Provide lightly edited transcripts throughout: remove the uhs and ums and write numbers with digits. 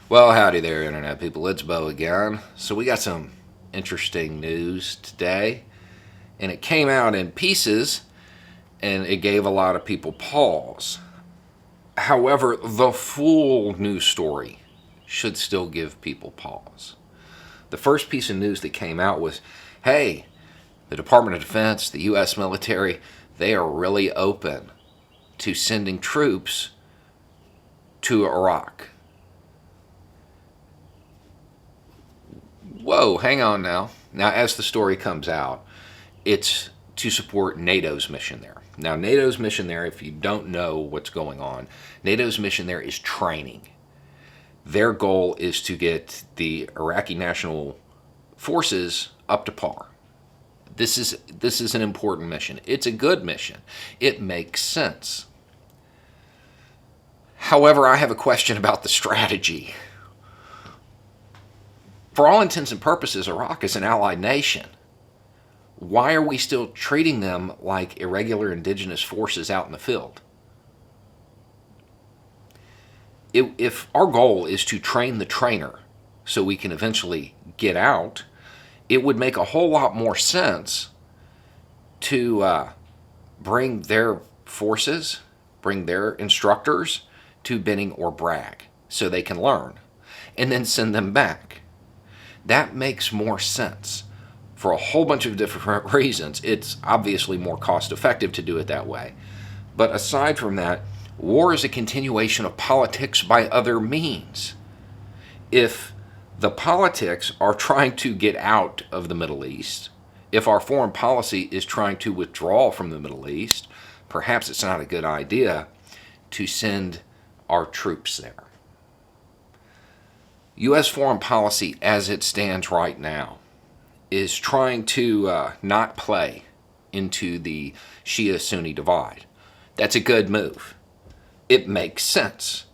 Well, howdy there, Internet people. It's Bo again. So, we got some interesting news today, and it came out in pieces, and it gave a lot of people pause. However, the full news story should still give people pause. The first piece of news that came out was hey, the Department of Defense, the U.S. military, they are really open to sending troops to Iraq. Whoa, hang on now. Now, as the story comes out, it's to support NATO's mission there. Now, NATO's mission there, if you don't know what's going on, NATO's mission there is training. Their goal is to get the Iraqi national forces up to par. This is an important mission. It's a good mission. It makes sense. However, I have a question about the strategy. For all intents and purposes, Iraq is an allied nation. Why are we still treating them like irregular indigenous forces out in the field? If our goal is to train the trainer so we can eventually get out, it would make a whole lot more sense to bring their forces, bring their instructors to Benning or Bragg so they can learn, and then send them back. That makes more sense for a whole bunch of different reasons. It's obviously more cost effective to do it that way. But aside from that, war is a continuation of politics by other means. If the politics are trying to get out of the Middle East, if our foreign policy is trying to withdraw from the Middle East, perhaps it's not a good idea to send our troops there. U.S. foreign policy as it stands right now is trying to not play into the Shia-Sunni divide. That's a good move. It makes sense.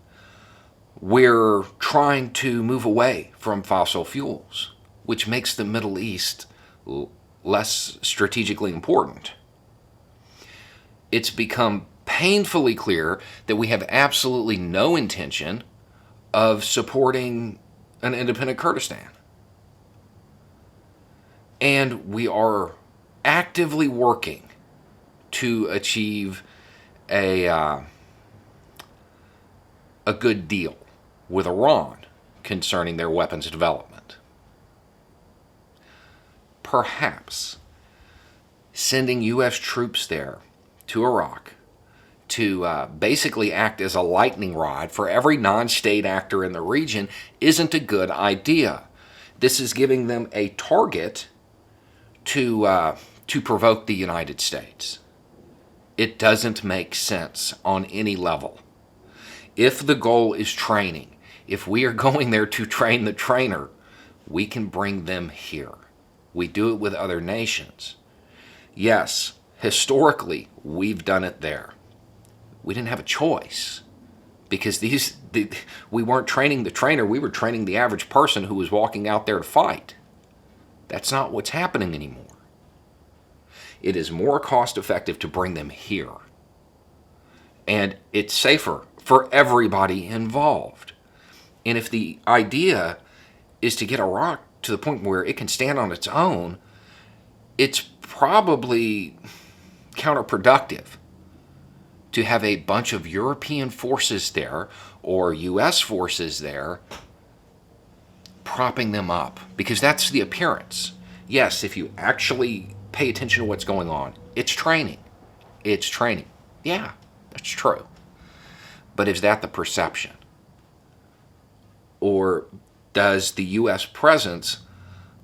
We're trying to move away from fossil fuels, which makes the Middle East less strategically important. It's become painfully clear that we have absolutely no intention of supporting an independent Kurdistan. And we are actively working to achieve a good deal with Iran concerning their weapons development. Perhaps sending U.S. troops there to Iraq to basically act as a lightning rod for every non-state actor in the region isn't a good idea. This is giving them a target to provoke the United States. It doesn't make sense on any level. If the goal is training, if we are going there to train the trainer, we can bring them here. We do it with other nations. Yes, historically, we've done it there. We didn't have a choice because we weren't training the trainer, we were training the average person who was walking out there to fight. That's not what's happening anymore. It is more cost effective to bring them here. And it's safer for everybody involved. And if the idea is to get Iraq to the point where it can stand on its own, it's probably counterproductive to have a bunch of European forces there or U.S. forces there propping them up, because that's the appearance. Yes, if you actually pay attention to what's going on, it's training. It's training. Yeah, that's true. But is that the perception? Or does the U.S. presence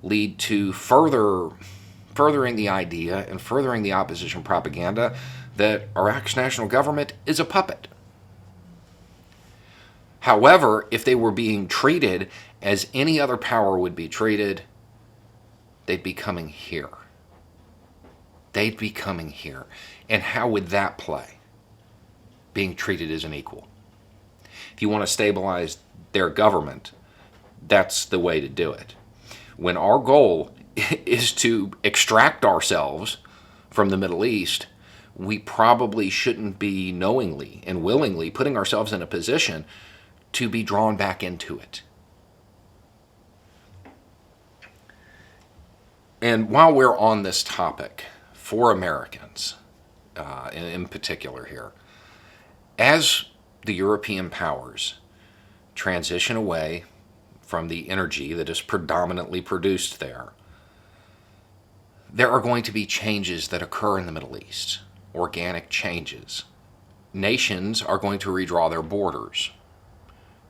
lead to furthering the idea and furthering the opposition propaganda that Iraq's national government is a puppet? However, if they were being treated as any other power would be treated, they'd be coming here. They'd be coming here. And how would that play? Being treated as an equal. If you want to stabilize their government, that's the way to do it. When our goal is to extract ourselves from the Middle East, we probably shouldn't be knowingly and willingly putting ourselves in a position to be drawn back into it. And while we're on this topic, for Americans in particular here, as the European powers transition away from the energy that is predominantly produced there, there are going to be changes that occur in the Middle East, organic changes. Nations are going to redraw their borders.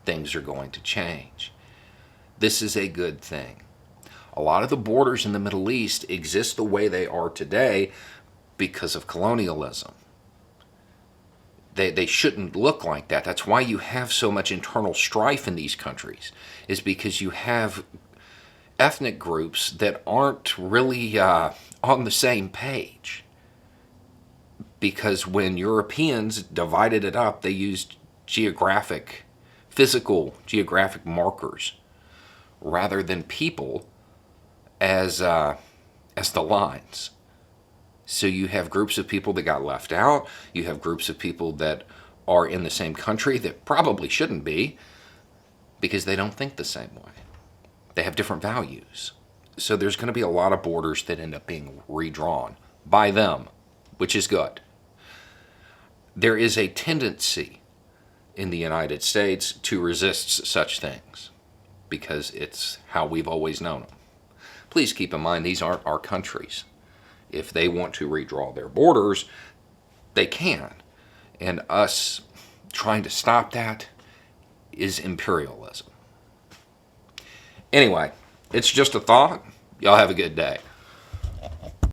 Things are going to change. This is a good thing. A lot of the borders in the Middle East exist the way they are today because of colonialism. They shouldn't look like that. That's why you have so much internal strife in these countries, is because you have ethnic groups that aren't really on the same page. Because when Europeans divided it up, they used physical geographic markers rather than people as the lines. So you have groups of people that got left out. You have groups of people that are in the same country that probably shouldn't be because they don't think the same way. They have different values. So there's going to be a lot of borders that end up being redrawn by them, which is good. There is a tendency in the United States to resist such things because it's how we've always known them. Please keep in mind, these aren't our countries. If they want to redraw their borders, they can. And us trying to stop that is imperialism. Anyway, it's just a thought. Y'all have a good day.